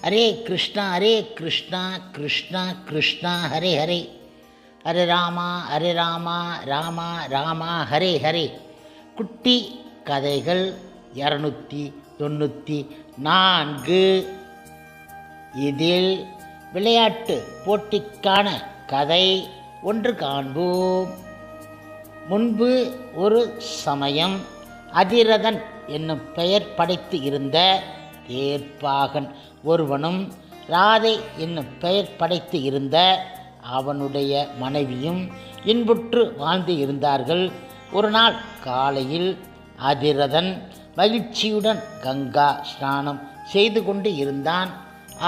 ஹரே கிருஷ்ணா கிருஷ்ணா கிருஷ்ணா ஹரே ஹரே, ஹரே ராமா ராமா ராமா ஹரே ஹரே. குட்டி கதைகள் 294. இதில் விளையாட்டு போட்டிக்கான கதை ஒன்று காண்போம். முன்பு ஒரு சமயம் அதிரதன் என்னும் பெயர் படைத்து இருந்த தேர்ப்பாகன் ஒருவனும் ராதை என்னும் பெயர் படைத்து இருந்த அவனுடைய மனைவியும் இன்புற்று வாழ்ந்து இருந்தார்கள். ஒரு நாள் காலையில் அதிரதன் மகிழ்ச்சியுடன் கங்கா ஸ்நானம் செய்து கொண்டு இருந்தான்.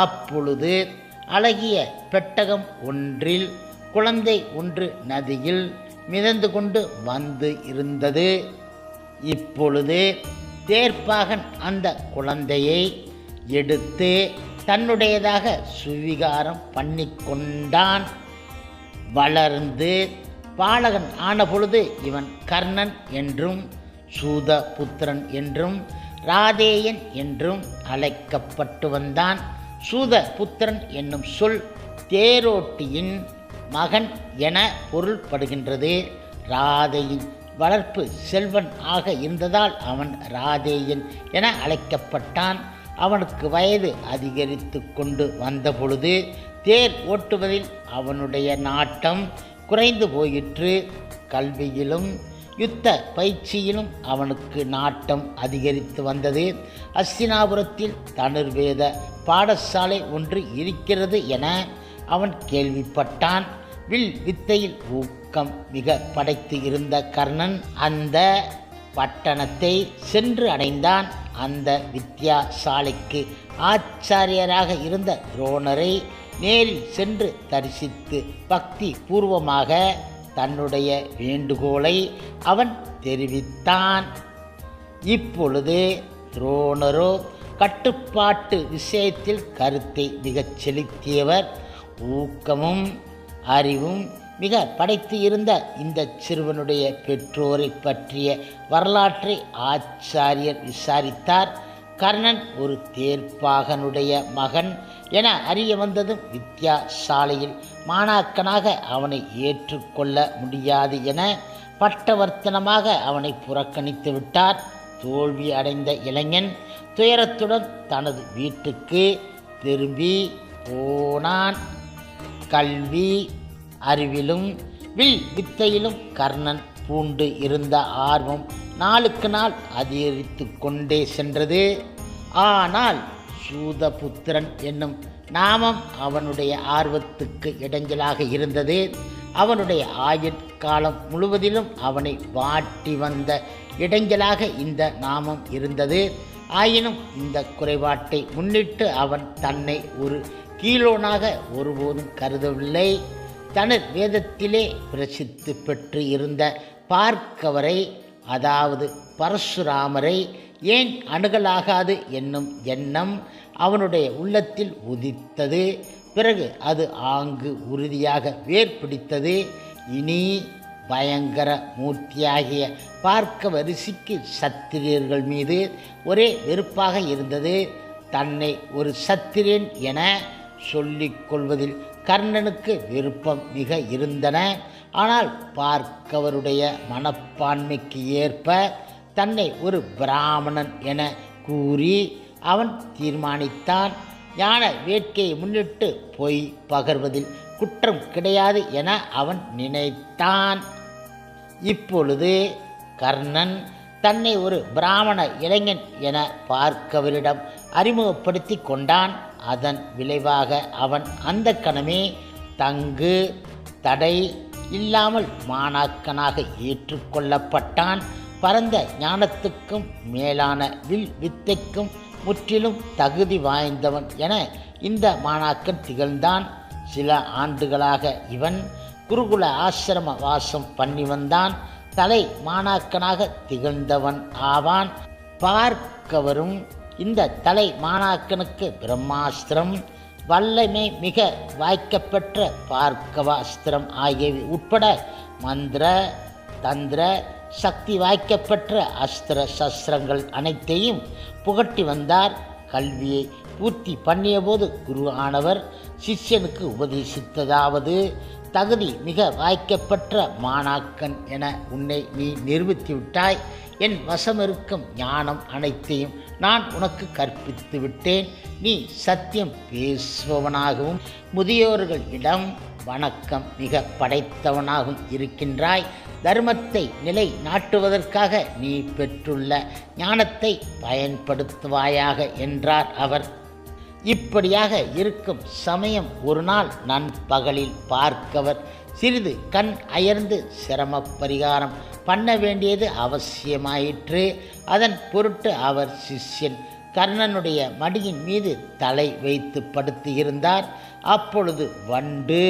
அப்பொழுது அழகிய பெட்டகம் ஒன்றில் குழந்தை ஒன்று நதியில் மிதந்து கொண்டு வந்து இருந்தது. இப்பொழுது தேர்ப்பாகன் அந்த குழந்தையை எடுத்து தன்னுடையதாக சுவிகாரம் பண்ணி கொண்டான். வளர்ந்து பாலகன் ஆன பொழுது இவன் கர்ணன் என்றும் சூதபுத்திரன் என்றும் ராதேயன் என்றும் அழைக்கப்பட்டு வந்தான். சூதபுத்திரன் என்னும் சொல் தேரோட்டியின் மகன் என பொருள்படுகின்றது. ராதையின் வளர்ப்பு செல்வன் ஆக இருந்ததால் அவன் ராதேயன் என அழைக்கப்பட்டான். அவனுக்கு வயது அதிகரித்து கொண்டு வந்த பொழுது தேர் ஓட்டுவதில் அவனுடைய நாட்டம் குறைந்து போயிற்று. கல்வியிலும் யுத்த பயிற்சியிலும் அவனுக்கு நாட்டம் அதிகரித்து வந்தது. அஸ்தினாபுரத்தில் தனுர்வேத பாடசாலை ஒன்று இருக்கிறது என அவன் கேள்விப்பட்டான். வில் வித்தையில் ஊக்கம் மிக படைத்து இருந்த கர்ணன் அந்த பட்டணத்தை சென்று அடைந்தான். அந்த வித்யாசாலைக்கு ஆச்சாரியராக இருந்த துரோணரை நேரில் சென்று தரிசித்து பக்தி பூர்வமாக தன்னுடைய வேண்டுகோளை அவன் தெரிவித்தான். இப்பொழுது துரோணரோ கட்டுப்பாட்டு விஷயத்தில் கருத்தை மிகச் செலுத்தியவர். ஊக்கமும் அறிவும் மிக படைத்து இருந்த இந்த சிறுவனுடைய பெற்றோரை பற்றிய வரலாற்றை ஆச்சாரியர் விசாரித்தார். கர்ணன் ஒரு தேர்ப்பாகனுடைய மகன் என அறிய வந்ததும் வித்யாசாலையில் மாணாக்கனாக அவனை ஏற்றுக்கொள்ள முடியாது என பட்டவர்த்தனமாக அவனை புறக்கணித்து விட்டார். தோல்வி அடைந்த இளைஞன் துயரத்துடன் தனது வீட்டுக்கு திரும்பி போனான். கல்வி அறிவிலும் வில் வித்தையிலும் கர்ணன் பூண்டு இருந்த ஆர்வம் நாளுக்கு நாள் அதிகரித்து கொண்டே சென்றது. ஆனால் சூதபுத்திரன் என்னும் நாமம் அவனுடைய ஆர்வத்துக்கு இடைஞ்சலாக இருந்தது. அவனுடைய ஆயுட்காலம் முழுவதிலும் அவனை வாட்டி வந்த இடைஞ்சலாக இந்த நாமம் இருந்தது. ஆயினும் இந்த குறைபாட்டை முன்னிட்டு அவன் தன்னை ஒரு கீழோனாக ஒருபோதும் கருதவில்லை. தனது வேதத்திலே பிரசித்தி பெற்று இருந்த பார்க்கவரை, அதாவது பரசுராமரை ஏன் அணுகலாகாது என்னும் எண்ணம் அவனுடைய உள்ளத்தில் உதித்தது. பிறகு அது ஆங்கு உறுதியாக வேர் பிடித்தது. இனி பயங்கர மூர்த்தியாகிய பார்க்கவ ரிஷிக்கு சத்திரியர்கள் மீது ஒரே வெறுப்பாக இருந்தது. தன்னை ஒரு சத்திரியன் என சொல்லிக் கொள்வதில் கர்ணனுக்கு விருப்பம் மிக இருந்தன. ஆனால் பார்க்கவருடைய மனப்பான்மைக்கு ஏற்ப தன்னை ஒரு பிராமணன் என கூறி அவன் தீர்மானித்தான். ஞான வேட்கையை முன்னிட்டு பொய் பகர்வதில் குற்றம் கிடையாது என அவன் நினைத்தான். இப்பொழுது கர்ணன் தன்னை ஒரு பிராமண இளைஞன் என பார்க்கவரிடம் அறிமுகப்படுத்தி கொண்டான். அதன் விளைவாக அவன் அந்த கணமே தங்கு தடை இல்லாமல் மாணாக்கனாக ஏற்றுக்கொள்ளப்பட்டான். பரந்த ஞானத்துக்கும் மேலான வில் வித்தைக்கும் முற்றிலும் தகுதி வாய்ந்தவன் என இந்த மாணாக்கன் திகழ்ந்தான். சில ஆண்டுகளாக இவன் குருகுல ஆசிரம வாசம் பண்ணி வந்தான். தலை மாணாக்கனாக திகழ்ந்தவன் ஆவான். பார்க்கவரும் இந்த தலை மாணாக்கனுக்கு பிரம்மாஸ்திரம், வல்லமை மிக வாய்க்கப்பெற்ற பார்க்கவாஸ்திரம் ஆகியவை உட்பட மந்திர தந்திர சக்தி வாய்க்கப்பெற்ற அஸ்திர சஸ்திரங்கள் அனைத்தையும் புகட்டி வந்தார். கல்வியை பூர்த்தி பண்ணியபோது குரு ஆனவர் சிஷ்யனுக்கு உபதேசித்ததாவது, தகுதி மிக வாய்க்கப்பெற்ற மாணாக்கன் என உன்னை நீ நிரூபித்து விட்டாய். என் வசமிருக்கும் ஞானம் அனைத்தையும் நான் உனக்கு கற்பித்து விட்டேன். நீ சத்தியம் பேசுபவனாகவும் முதியோர்களிடம் வணக்கம் மிக படைத்தவனாகவும் இருக்கின்றாய். தர்மத்தை நிலை நாட்டுவதற்காக நீ பெற்றுள்ள ஞானத்தை பயன்படுத்துவாயாக என்றார் அவர். இப்படியாக இருக்கும் சமயம் ஒரு நாள் நண்பகலில் பார்க்கவர் சிறிது கண் அயர்ந்து சிரம பரிகாரம் பண்ண வேண்டியது அவசியமாயிற்று. அதன் பொருட்டு அவர் சிஷ்யன் கர்ணனுடைய மடியின் மீது தலை வைத்து படுத்தியிருந்தார். அப்பொழுது வண்டு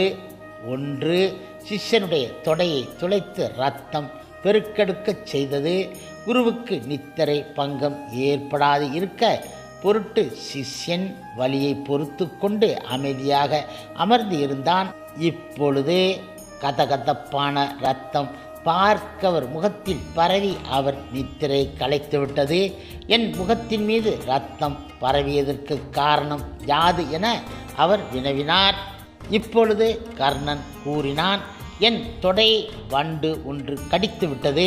ஒன்று சிஷ்யனுடைய தொடையை துளைத்து இரத்தம் பெருக்கெடுக்கச் செய்தது. குருவுக்கு நித்திரை பங்கம் ஏற்படாது இருக்க பொருட்டு சிஷ்யன் வலியை பொறுத்து கொண்டு அமைதியாக அமர்ந்து இருந்தான். இப்பொழுது கதகதப்பான இரத்தம் பார்க்கவர் முகத்தில் பரவி அவர் நித்திரை கலைத்துவிட்டது. என் முகத்தின் மீது இரத்தம் பரவியதற்கு காரணம் யாது என அவர் வினவினார். இப்பொழுது கர்ணன் கூறினான், என் தொடையை வண்டு ஒன்று கடித்து விட்டது.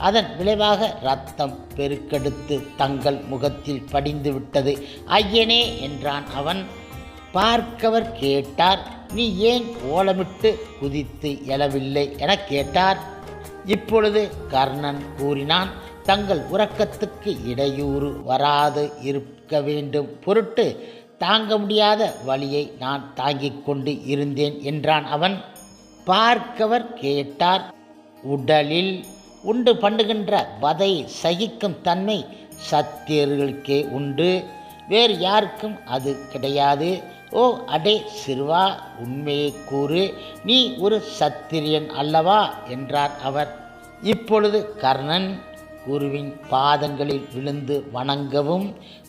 அதன் விளைவாக இரத்தம் பெருக்கெடுத்து தங்கள் முகத்தில் படிந்து விட்டது ஐயனே என்றான் அவன். பார்க்கவர் கேட்டார், நீ ஏன் ஓலமிட்டு குதித்து எழவில்லை என கேட்டார். இப்பொழுது கர்ணன் கூறினான், தங்கள் உறக்கத்துக்கு இடையூறு வராது இருக்க வேண்டும் பொருட்டு தாங்க முடியாத வலியை நான் தாங்கிக் கொண்டு இருந்தேன் என்றான் அவன். பார்க்கவர் கேட்டார், உடலில் உண்டு பண்ணுகின்ற வதை சகிக்கும் தன்மை சத்தியர்களுக்கே உண்டு, வேறு யாருக்கும் அது கிடையாது. ஓ அடே சிறுவா, உண்மையை கூறு, நீ ஒரு சத்திரியன் அல்லவா என்றார் அவர். இப்பொழுது கர்ணன் குருவின் பாதங்களில் விழுந்து வணங்கவும்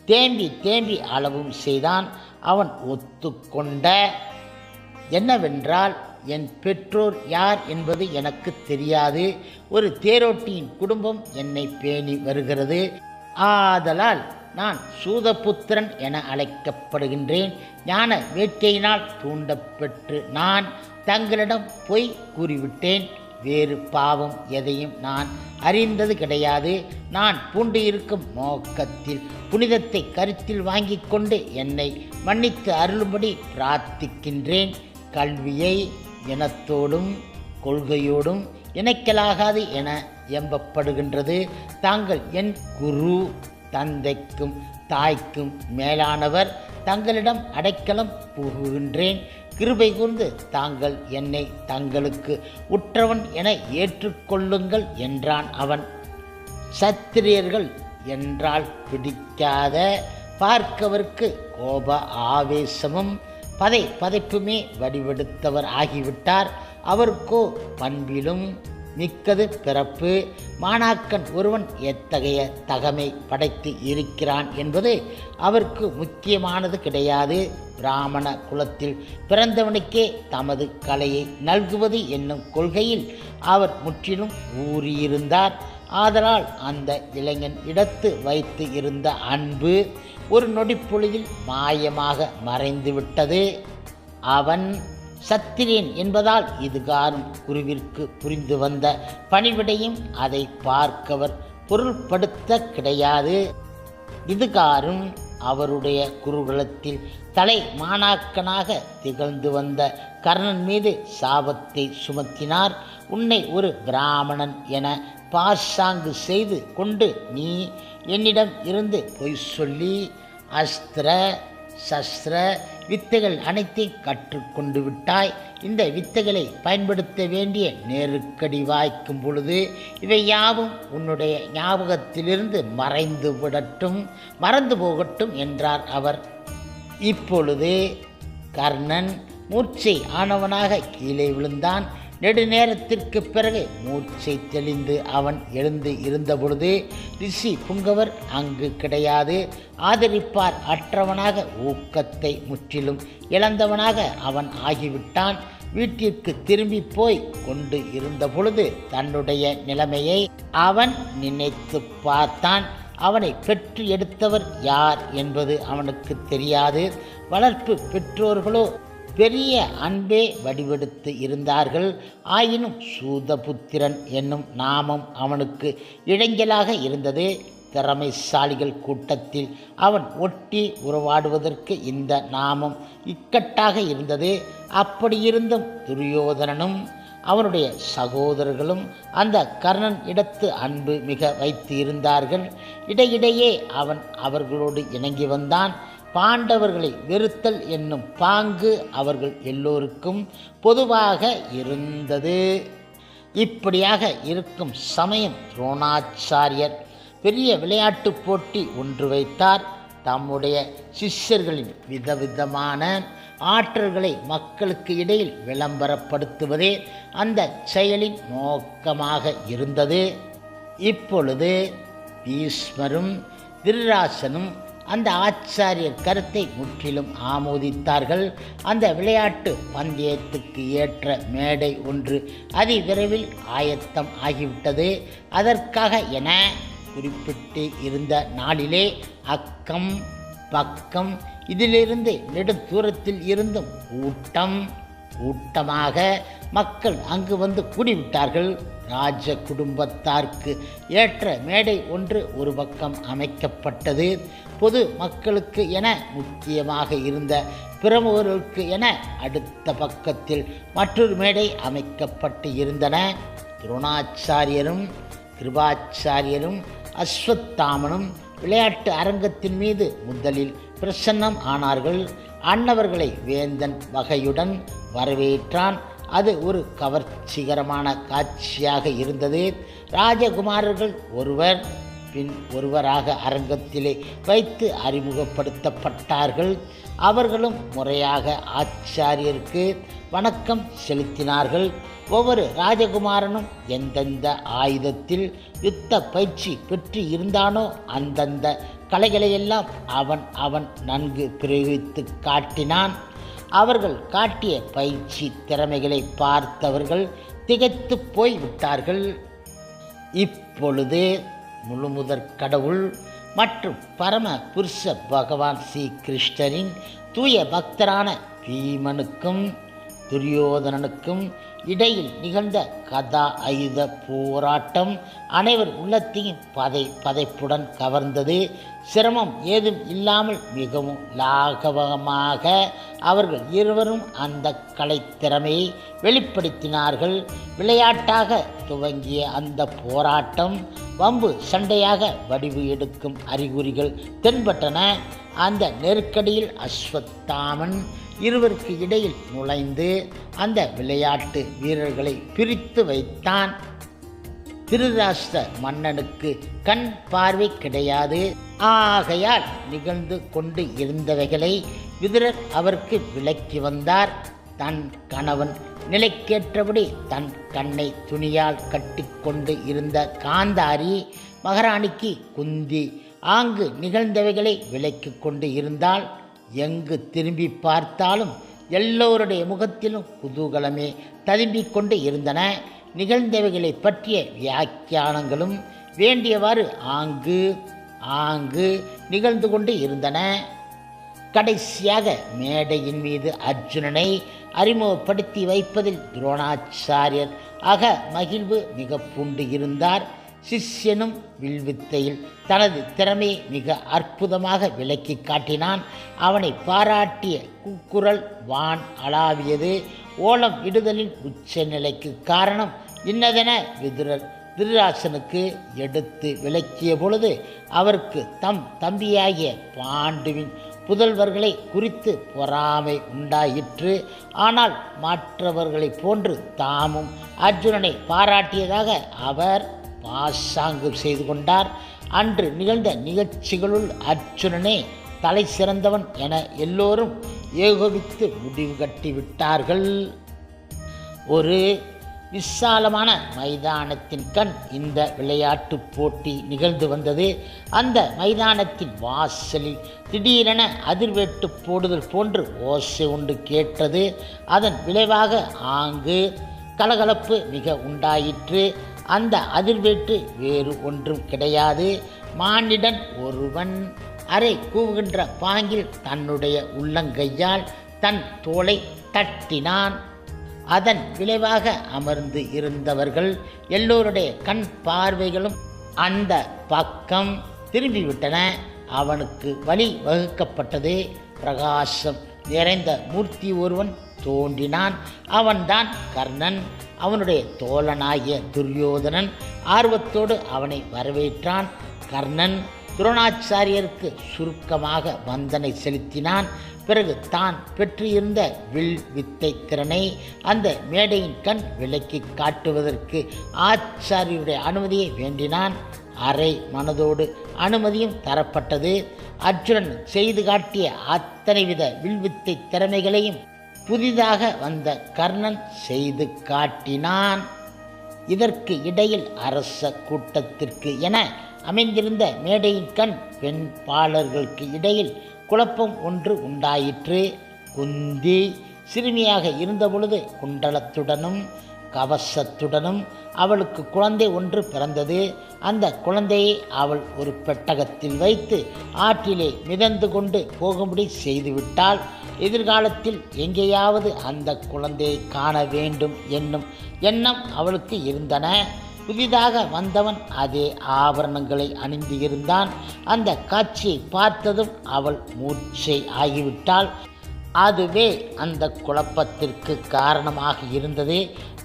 தேம்பி தேம்பி அளவும் செய்தான். அவன் ஒத்துக்கொண்ட என்னவென்றால், என் பெற்றோர் யார் என்பது எனக்கு தெரியாது. ஒரு தேரோட்டியின் குடும்பம் என்னை பேணி வருகிறது. ஆதலால் நான் சூதபுத்திரன் என அழைக்கப்படுகின்றேன். ஞான வேட்கையினால் தூண்டப்பெற்று நான் தங்களிடம் பொய் கூறிவிட்டேன். வேறு பாவம் எதையும் நான் அறிந்தது கிடையாது. நான் பூண்டு இருக்கும் நோக்கத்தில் புனிதத்தை கருத்தில் வாங்கி கொண்டு என்னை மன்னித்து அருளும்படி பிரார்த்திக்கின்றேன். கல்வியை இனத்தோடும் கொள்கையோடும் இணைக்கலாகாது என எம்பப்படுகின்றது. தாங்கள் என் குரு, தந்தைக்கும் தாய்க்கும் மேலானவர். தங்களிடம் அடைக்கலம் புகுகின்றேன். கிருபை கூர்ந்து தாங்கள் என்னை தங்களுக்கு உற்றவன் என ஏற்றுக்கொள்ளுங்கள் என்றான் அவன். சத்திரியர்கள் என்றால் பிடிக்காத பார்க்கவருக்கு கோப ஆவேசமும் பதைப்புமே வடிவெடுத்தவர் ஆகிவிட்டார். அவருக்கோ பண்பிலும் மிக்கது பிறப்பு. மாணாக்கன் ஒருவன் எத்தகைய தகமை படைத்து இருக்கிறான் என்பது அவருக்கு முக்கியமானது கிடையாது. பிராமண குலத்தில் பிறந்தவனுக்கே தமது கலையை நல்குவது என்னும் கொள்கையில் அவர் முற்றிலும் ஊறியிருந்தார். ஆதலால் அந்த இளைஞன் இடத்து வைத்து இருந்த அன்பு ஒரு நொடிப்பொழுதில் மாயமாக மறைந்துவிட்டது. அவன் சத்திரியன் என்பதால் இதுகாரும் குருவிற்கு புரிந்து வந்த பணிவிடையும் அதை பார்க்கவர் பொருள்படுத்த கிடையாது. இதுகாரும் அவருடைய குருகுலத்தில் தலை மாணாக்கனாக திகழ்ந்து வந்த கர்ணன் மீது சாபத்தை சுமத்தினார். உன்னை ஒரு பிராமணன் என பாசாங்கு செய்து கொண்டு நீ என்னிடம் இருந்து பொய் சொல்லி அஸ்திர சஸ்திர வித்தைகள் அனைத்தையும் கற்றுக்கொண்டு விட்டாய். இந்த வித்தைகளை பயன்படுத்த வேண்டிய நெருக்கடி வாய்க்கும் பொழுது இவை யாவும் உன்னுடைய ஞாபகத்திலிருந்து மறந்து போகட்டும் என்றார் அவர். இப்பொழுது கர்ணன் மூர்ச்சை ஆனவனாக கீழே விழுந்தான். நெடுநேரத்திற்கு பிறகு மூர்ச்சை தெளிந்து அவன் எழுந்து இருந்தபொழுது ரிஷி புங்கவர் அங்கு கிடையாது. ஆதரிப்பார் அற்றவனாக ஊக்கத்தை முற்றிலும் இழந்தவனாக அவன் ஆகிவிட்டான். வீட்டிற்கு திரும்பி போய் கொண்டு இருந்த பொழுது தன்னுடைய நிலைமையை அவன் நினைத்து பார்த்தான். அவனை பெற்று எடுத்தவர் யார் என்பது அவனுக்கு தெரியாது. வளர்ப்பு பெற்றோர்களோ பெரிய அன்பே வடிவெடுத்து இருந்தார்கள். ஆயினும் சூதபுத்திரன் என்னும் நாமம் அவனுக்கு இடைஞ்சலாக இருந்தது. திறமைசாலிகள் கூட்டத்தில் அவன் ஒட்டி உறவாடுவதற்கு இந்த நாமம் இக்கட்டாக இருந்தது. அப்படியிருந்தும் துரியோதனனும் அவனுடைய சகோதரர்களும் அந்த கர்ணன் இடத்து அன்பு மிக வைத்து இருந்தார்கள். இடையிடையே அவன் அவர்களோடு இணங்கி வந்தான். பாண்டவர்களை வெறுத்தல் என்னும் பாங்கு அவர்கள் எல்லோருக்கும் பொதுவாக இருந்தது. இப்படியாக இருக்கும் சமயம் துரோணாச்சாரியர் பெரிய விளையாட்டுப் போட்டி ஒன்று வைத்தார். தம்முடைய சிஷ்யர்களின் விதவிதமான ஆற்றல்களை மக்களுக்கு இடையில் விளம்பரப்படுத்துவதே அந்த செயலின் நோக்கமாக இருந்தது. இப்பொழுது பீஷ்மரும் திருராசனும் அந்த ஆச்சாரியர் கருத்தை முற்றிலும் ஆமோதித்தார்கள். அந்த விளையாட்டு பந்தயத்துக்கு ஏற்ற மேடை ஒன்று அதிவிரைவில் ஆயத்தம் ஆகிவிட்டது. அதற்காக என குறிப்பிட்டு இருந்த நாளிலே அக்கம் பக்கம் இதிலிருந்து நெடுந்தூரத்தில் இருந்தும் கூட்டமாக மக்கள் அங்கு வந்து கூடிவிட்டார்கள். ராஜ குடும்பத்தாருக்கு ஏற்ற மேடை ஒன்று ஒரு பக்கம் அமைக்கப்பட்டது. பொது மக்களுக்கு என முக்கியமாக இருந்த பிரமுகர்களுக்கு என அடுத்த பக்கத்தில் மற்றொரு மேடை அமைக்கப்பட்டு இருந்தன. துரோணாச்சாரியரும் கிருபாச்சாரியரும் அஸ்வத்தாமனும் விளையாட்டு அரங்கத்தின் மீது முதலில் பிரசன்னம் ஆனார்கள். அன்னவர்களை வேந்தன் வகையுடன் வரவேற்றான். அது ஒரு கவர்ச்சிகரமான காட்சியாக இருந்தது. ராஜகுமாரர்கள் ஒருவர் பின் ஒருவராக அரங்கத்திலே வைத்து அறிமுகப்படுத்தப்பட்டார்கள். அவர்களும் முறையாக ஆச்சாரியருக்கு வணக்கம் செலுத்தினார்கள். ஒவ்வொரு ராஜகுமாரனும் எந்தெந்த ஆயுதத்தில் யுத்த பயிற்சி பெற்று இருந்தானோ அந்தந்த கலைகளையெல்லாம் அவன் நன்கு பிரயோகித்து காட்டினான். அவர்கள் காட்டிய பயிற்சி திறமைகளை பார்த்தவர்கள் திகைத்து போய் விட்டார்கள். இப்பொழுது முழுமுதற் கடவுள் மற்றும் பரம புருஷ பகவான் ஸ்ரீ கிருஷ்ணரின் தூய பக்தரான பீமனுக்கும் துரியோதனனுக்கும் இடையில் நிகழ்ந்த கதா ஆயுத போராட்டம் அனைவர் உள்ளத்தையும் பதைப்புடன் கவர்ந்தது. சிரமம் ஏதும் இல்லாமல் மிகவும் லாகவமாக அவர்கள் இருவரும் அந்த கலைத்திறமையை வெளிப்படுத்தினார்கள். விளையாட்டாக துவங்கிய அந்த போராட்டம் வம்பு சண்டையாக வடிவு எடுக்கும் அறிகுறிகள் தென்பட்டன. அந்த நெருக்கடியில் அஸ்வத்தாமன் இருவருக்கு இடையில் நுழைந்து அந்த விளையாட்டு வீரர்களை பிரித்து வைத்தான். திருராஷ்டிர மன்னனுக்கு கண் பார்வை கிடையாது. ஆகையால் நிகழ்ந்து கொண்டு இருந்தவைகளை விதுரர் அவருக்கு விளக்கி வந்தார். தன் கணவன் நிலைக்கேற்றபடி தன் கண்ணை துணியால் கட்டி கொண்டு இருந்த காந்தாரி மகாராணிக்கு குந்தி ஆங்கு நிகழ்ந்தவைகளை விளக்கி கொண்டு இருந்தால் எங்கு திரும்பி பார்த்தாலும் எல்லோருடைய முகத்திலும் குதூகலமே ததும்பிக் கொண்டு இருந்தன. நிகழ்ந்தவைகளை பற்றிய வியாக்கியானங்களும் வேண்டியவாறு ஆங்கு நிகழ்ந்து கொண்டு இருந்தன. கடைசியாக மேடையின் மீது அர்ஜுனனை அறிமுகப்படுத்தி வைப்பதில் துரோணாச்சாரியர் மகிழ்வு மிக பூண்டு இருந்தார். சிஷ்யனும் வில்வித்தையில் தனது திறமையை மிக அற்புதமாக விளக்கி காட்டினான். அவனை பாராட்டிய கூக்குரல் வான் அளாவியது. ஓலம் இடுதலின் உச்ச நிலைக்கு காரணம் இன்னதென விதுரர் திருராசனுக்கு எடுத்து விளக்கிய பொழுது அவருக்கு தம் தம்பியாகிய பாண்டுவின் புதல்வர்களை குறித்து பொறாமை உண்டாயிற்று. ஆனால் மற்றவர்களைப் போன்று தாமும் அர்ஜுனனை பாராட்டியதாக அவர் பாசாங்கு செய்து கொண்டார். அன்று நிகழ்ந்த நிகழ்ச்சிகளுள் அர்ஜுனனே தலை சிறந்தவன் என எல்லோரும் ஏகோபித்து முடிவு கட்டிவிட்டார்கள். ஒரு விசாலமான மைதானத்தின் கண் இந்த விளையாட்டு போட்டி நிகழ்ந்து வந்தது. அந்த மைதானத்தின் வாசலில் திடீரென அதிர்வேட்டு போடுதல் போன்று ஓசை ஒன்று கேட்டது. அதன் விளைவாக ஆங்கு கலகலப்பு மிக உண்டாயிற்று. அந்த அதிர்வேட்டு வேறு ஒன்றும் கிடையாது, மானிடன் ஒருவன் அரை கூவுகின்ற பாங்கில் தன்னுடைய உள்ளங்கையால் தன் தோளை தட்டினான். அதன் விளைவாக அமர்ந்து இருந்தவர்கள் எல்லோருடைய கண் பார்வைகளும் அந்த பக்கம் திரும்பிவிட்டன. அவனுக்கு வழி வகுக்கப்பட்டது. பிரகாசம் நிறைந்த மூர்த்தி ஒருவன் தோன்றினான். அவன்தான் கர்ணன். அவனுடைய தோழனாகிய துரியோதனன் ஆர்வத்தோடு அவனை வரவேற்றான். கர்ணன் துரோணாச்சாரியருக்கு சுருக்கமாக வந்தனை செலுத்தினான். பிறகு தான் பெற்றிருந்த வில் வித்தை திறனை அந்த மேடையின் கண் விளக்கி காட்டுவதற்கு ஆச்சாரியருடைய அனுமதியை வேண்டினான். அரை மனதோடு அனுமதியும் தரப்பட்டது. அர்ஜுனன் செய்து காட்டிய அத்தனை வித வில்வித்தை திறமைகளையும் புதிதாக வந்த கர்ணன் செய்து காட்டினான். இதற்கு இடையில் அரச கூட்டத்திற்கு என அமைந்திருந்த மேடையின் கண் பெண் பாலர்களுக்கு இடையில் குழப்பம் ஒன்று உண்டாயிற்று. குந்தி சிறுமியாக இருந்தபொழுது குண்டலத்துடனும் கவசத்துடனும் அவளுக்கு குழந்தை ஒன்று பிறந்தது. அந்த குழந்தையை அவள் ஒரு பெட்டகத்தில் வைத்து ஆற்றிலே மிதந்து கொண்டு போகும்படி செய்துவிட்டாள். எதிர்காலத்தில் எங்கேயாவது அந்த குழந்தையை காண வேண்டும் என்னும் எண்ணம் அவளுக்கு இருந்தன. புதிதாக வந்தவன் அதே ஆபரணங்களை அணிந்து இருந்தான். அந்த காட்சியை பார்த்ததும் அவள் மூர்ச்சை ஆகிவிட்டாள். அதுவே அந்த குழப்பத்திற்கு காரணமாக இருந்தது.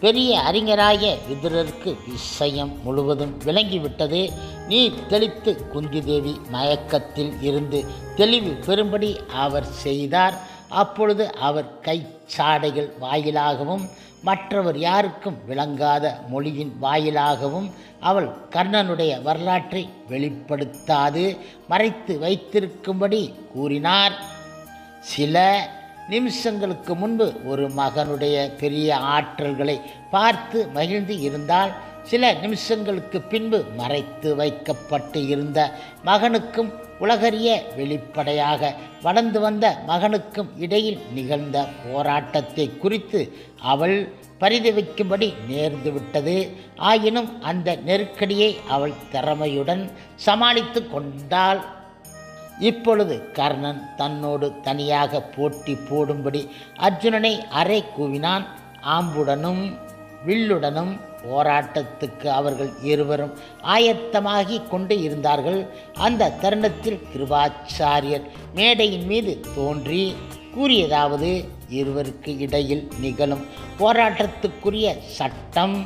பெரிய அறிஞராகிய விதுரருக்கு விஷயம் முழுவதும் விளங்கிவிட்டது. நீர் தெளித்து குந்தி தேவி மயக்கத்தில் இருந்து தெளிவு பெறும்படி அவர் செய்தார். அப்பொழுது அவர் கைச்சாடைகள் வாயிலாகவும் மற்றவர் யாருக்கும் விளங்காத மொழியின் வாயிலாகவும் அவள் கர்ணனுடைய வரலாற்றை வெளிப்படுத்தாது மறைத்து வைத்திருக்கும்படி கூறினார். சில நிமிஷங்களுக்கு முன்பு ஒரு மகனுடைய பெரிய ஆற்றல்களை பார்த்து மகிழ்ந்து இருந்தால், சில நிமிஷங்களுக்கு பின்பு மறைத்து வைக்கப்பட்டு இருந்த மகனுக்கும் உலகறிய வெளிப்படையாக வளர்ந்து வந்த மகனுக்கும் இடையில் நிகழ்ந்த போராட்டத்தை குறித்து அவள் பரிதவிக்கும்படி நேர்ந்து விட்டது. ஆயினும் அந்த நெருக்கடியை அவள் திறமையுடன் சமாளித்து கொண்டாள். இப்பொழுது கர்ணன் தன்னோடு தனியாக போட்டி போடும்படி அர்ஜுனனை அறை கூவினான். ஆம்புடனும் வில்லுடனும் போராட்டத்துக்கு அவர்கள் இருவரும் ஆயத்தமாகி கொண்டு இருந்தார்கள். அந்த தருணத்தில் கிருபாச்சாரியர் மேடையின் மீது தோன்றி கூறியதாவது: இருவருக்கு இடையில் நிகழும் போராட்டத்துக்குரிய சட்டம்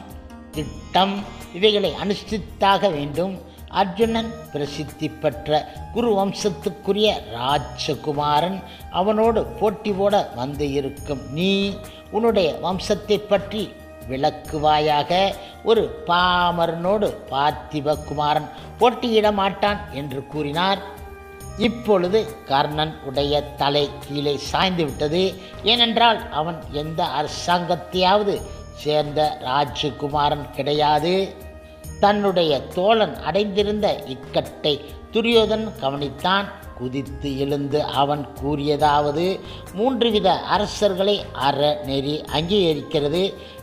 திட்டம் இவைகளை அனுஷ்டித்தாக வேண்டும். அர்ஜுனன் பிரசித்தி பெற்ற குரு வம்சத்துக்குரிய ராஜகுமாரன். அவனோடு போட்டி போட வந்து இருக்கும் நீ உன்னுடைய வம்சத்தை பற்றி விளக்குவாயாக. ஒரு பாமரனோடு பார்த்திப குமாரன் போட்டியிட மாட்டான் என்று கூறினார். இப்பொழுது கர்ணன் உடைய தலை கீழே சாய்ந்து விட்டது. ஏனென்றால் அவன் எந்த அரசாங்கத்தையாவது சேர்ந்த ராஜகுமாரன் கிடையாது. தன்னுடைய தோழன் அடைந்திருந்த இக்கட்டை துரியோதன் கவனித்தான். குதித்து எழுந்து அவன் கூறியதாவது: 3 வித அரசர்களை அறநெறி அங்கீகரிக்கிறது.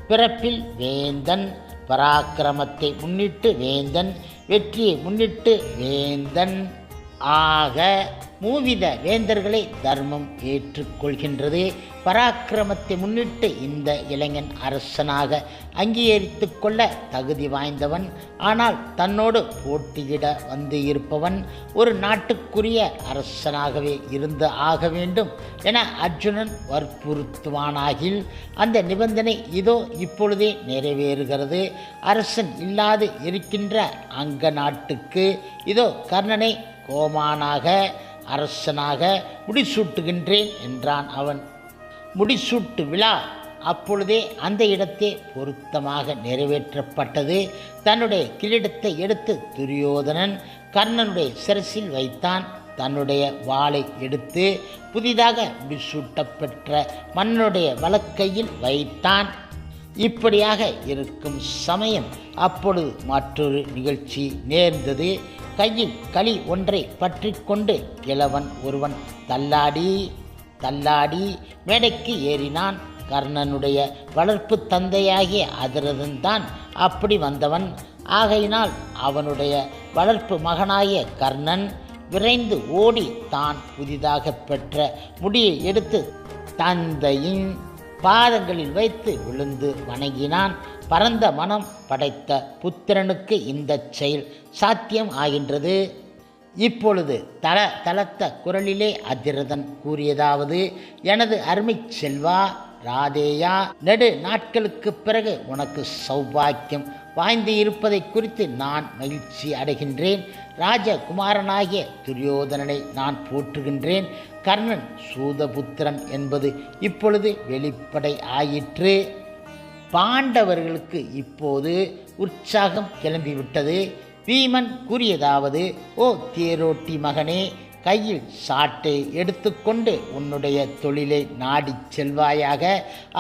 பிறப்பில் வேந்தன், பராக்கிரமத்தை முன்னிட்டு வேந்தன், வெற்றியை முன்னிட்டு வேந்தன். ஆக 3 வேந்தர்களை தர்மம் ஏற்றுக்கொள்கின்றது. பராக்கிரமத்தை முன்னிட்டு இந்த இளைஞன் அரசனாக அங்கீகரித்து கொள்ள தகுதி வாய்ந்தவன். ஆனால் தன்னோடு போட்டியிட வந்து இருப்பவன் ஒரு நாட்டுக்குரிய அரசனாகவே இருந்து ஆக வேண்டும் என அர்ஜுனன் வற்புறுத்துவானாகில் அந்த நிபந்தனை இதோ இப்பொழுதே நிறைவேறுகிறது. அரசன் இல்லாது இருக்கின்ற அங்க நாட்டுக்கு இதோ கர்ணனை கோமானாக அரசனாக முடிசூட்டுகின்றேன் என்றான் அவன். முடிசூட்டு விழா அப்பொழுதே அந்த இடத்தே பொருத்தமாக நிறைவேற்றப்பட்டது. தன்னுடைய கிரீடத்தை எடுத்து துரியோதனன் கர்ணனுடைய சிரசில் வைத்தான். தன்னுடைய வாளை எடுத்து புதிதாக முடிசூட்டப்பெற்ற மன்னனுடைய வலக்கையில் வைத்தான். இப்படியாக இருக்கும் சமயம் அப்பொழுது மற்றொரு நிகழ்ச்சி நேர்ந்தது. கையில் களி ஒன்றை பற்றி கொண்டு கிழவன் ஒருவன் தள்ளாடி மேடைக்கு ஏறினான். கர்ணனுடைய வளர்ப்பு தந்தையாகிய அதிரதன் தான் அப்படி வந்தவன். ஆகையினால் அவனுடைய வளர்ப்பு மகனாகிய கர்ணன் விரைந்து ஓடி தான் புதிதாக பெற்ற முடியை எடுத்து தந்தையின் பாதங்களில் வைத்து விழுந்து வணங்கினான். பரந்த மனம் படைத்த புத்திரனுக்கு இந்த செயல் சாத்தியம் ஆகின்றது. இப்பொழுது தளத்த குரலிலே அதிரதன் கூறியதாவது: எனது அருமை செல்வா ராதேயா, நெடு நாட்களுக்கு பிறகு உனக்கு சௌபாக்கியம் வாய்ந்து இருப்பதை குறித்து நான் மகிழ்ச்சி அடைகின்றேன். ராஜகுமாரனாகிய துரியோதனனை நான் போற்றுகின்றேன். கர்ணன் சூதபுத்திரன் என்பது இப்பொழுது வெளிப்படை ஆயிற்று. பாண்டவர்களுக்கு இப்போது உற்சாகம் கிளம்பிவிட்டது. பீமன் கூறியதாவது: ஓ தேரோட்டி மகனே, கையில் சாட்டை எடுத்துக்கொண்டு உன்னுடைய தொழிலை நாடிச் செல்வாயாக.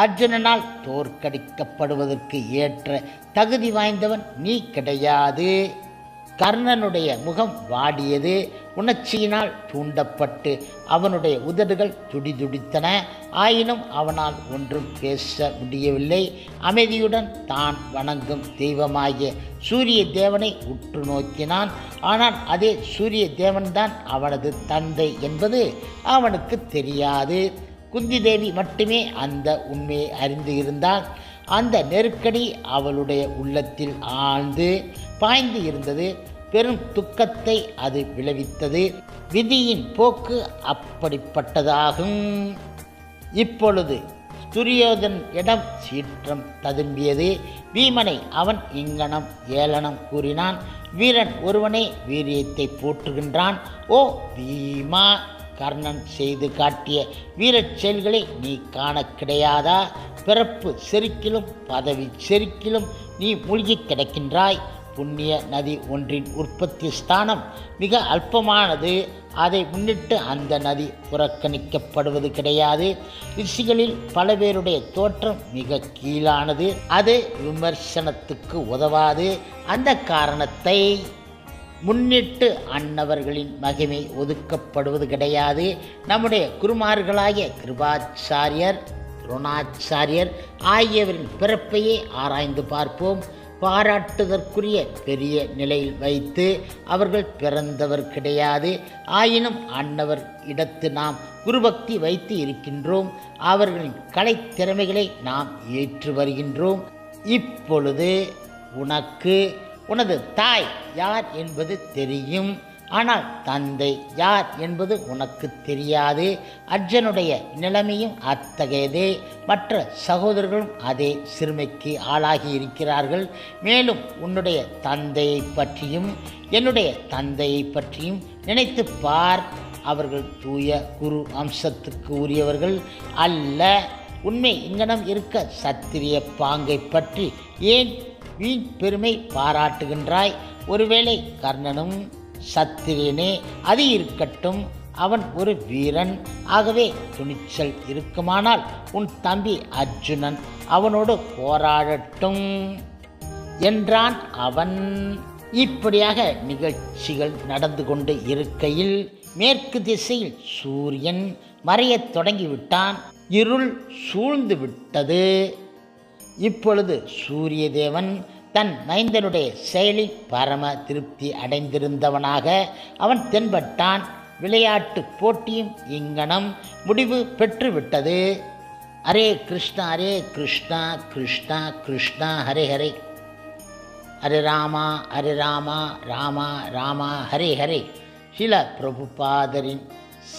அர்ஜுனனால் தோற்கடிக்கப்படுவதற்கு ஏற்ற தகுதி வாய்ந்தவன் நீ கிடையாது. கர்ணனுடைய முகம் வாடியது. உணர்ச்சியினால் தூண்டப்பட்டு அவனுடைய உதடுகள் துடிதுடித்தன. ஆயினும் அவனால் ஒன்றும் பேச முடியவில்லை. அமைதியுடன் தான் வணங்கும் தெய்வமாகிய சூரிய தேவனை உற்று நோக்கினான். ஆனால் அதே சூரிய தேவன்தான் அவனது தந்தை என்பது அவனுக்கு தெரியாது. குந்தி தேவி மட்டுமே அந்த உண்மையை அறிந்து இருந்தால். அந்த நெருக்கடி அவளுடைய உள்ளத்தில் ஆழ்ந்து பாய்ந்து இருந்தது. பெரும் துக்கத்தை அது விளைவித்தது. விதியின் போக்கு அப்படிப்பட்டதாகும். இப்பொழுது துரியோதன் இடம் சீற்றம் ததும்பியது. பீமனை அவன் இங்கனம் ஏளனம் கூறினான். வீரன் ஒருவனே வீரியத்தை போற்றுகின்றான். ஓ பீமா, கர்ணன் செய்து காட்டிய வீரச் செயல்களை நீ காண கிடையாதா? பிறப்பு செருக்கிலும் பதவி செருக்கிலும் நீ மூழ்கி கிடக்கின்றாய். புண்ணிய நதி ஒன்றின் உற்பத்தி ஸ்தானம் மிக அல்பமானது. அதை முன்னிட்டு அந்த நதி புறக்கணிக்கப்படுவது கிடையாது. ரிஷிகளில் பல பேருடைய தோற்றம் மிக கீழானது. அது விமர்சனத்துக்கு உதவாது. அந்த காரணத்தை முன்னிட்டு அன்னவர்களின் மகிமை ஒதுக்கப்படுவது கிடையாது. நம்முடைய குருமார்களாகிய கிருபாச்சாரியர், துரோணாச்சாரியர் ஆகியவரின் பிறப்பையே ஆராய்ந்து பார்ப்போம். பாராட்டுதற்குரிய பெரிய நிலையில் வைத்து அவர்கள் பிறந்தவர் கிடையாது. ஆயினும் அன்னவர் இடத்து நாம் குருபக்தி வைத்து இருக்கின்றோம். அவர்களின் கலைத்திறமைகளை நாம் ஏற்று வருகின்றோம். இப்பொழுது உனக்கு உனது தாய் யார் என்பது தெரியும். ஆனால் தந்தை யார் என்பது உனக்கு தெரியாது. அர்ஜுனுடைய நிலைமையும் அத்தகையதே. மற்ற சகோதரர்களும் அதே சிறுமைக்கு ஆளாகி இருக்கிறார்கள். மேலும் உன்னுடைய தந்தையை பற்றியும் என்னுடைய தந்தையை பற்றியும் நினைத்து பார். அவர்கள் தூய குரு அம்சத்துக்கு உரியவர்கள் அல்ல. உண்மை இங்கனம் இருக்க சத்திரிய பாங்கை பற்றி ஏன் வீண் பெருமை பாராட்டுகின்றாய்? ஒருவேளை கர்ணனும் சத்திரியனே, அது இருக்கட்டும். அவன் ஒரு வீரன். ஆகவே துணிச்சல் இருக்குமானால் உன் தம்பி அர்ஜுனன் அவனோடு போராடட்டும் என்றான் அவன். இப்படியாக நிகழ்ச்சிகள் நடந்து கொண்டு இருக்கையில் மேற்கு திசையில் சூரியன் மறையத் தொடங்கிவிட்டான். இருள் சூழ்ந்து விட்டது. இப்பொழுது சூரிய தேவன் தன் மைந்தனுடைய செயலில் பரம திருப்தி அடைந்திருந்தவனாக அவன் தென்பட்டான். விளையாட்டு போட்டியும் இங்கனம் முடிவு பெற்றுவிட்டது. ஹரே கிருஷ்ணா ஹரே கிருஷ்ணா கிருஷ்ணா கிருஷ்ணா ஹரே ஹரே, ஹரே ராமா ஹரே ராமா ராமா ராமா ஹரே ஹரே. சில பிரபுபாதரின்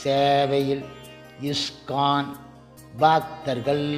சேவையில் இஸ்கான் பக்தர்கள்.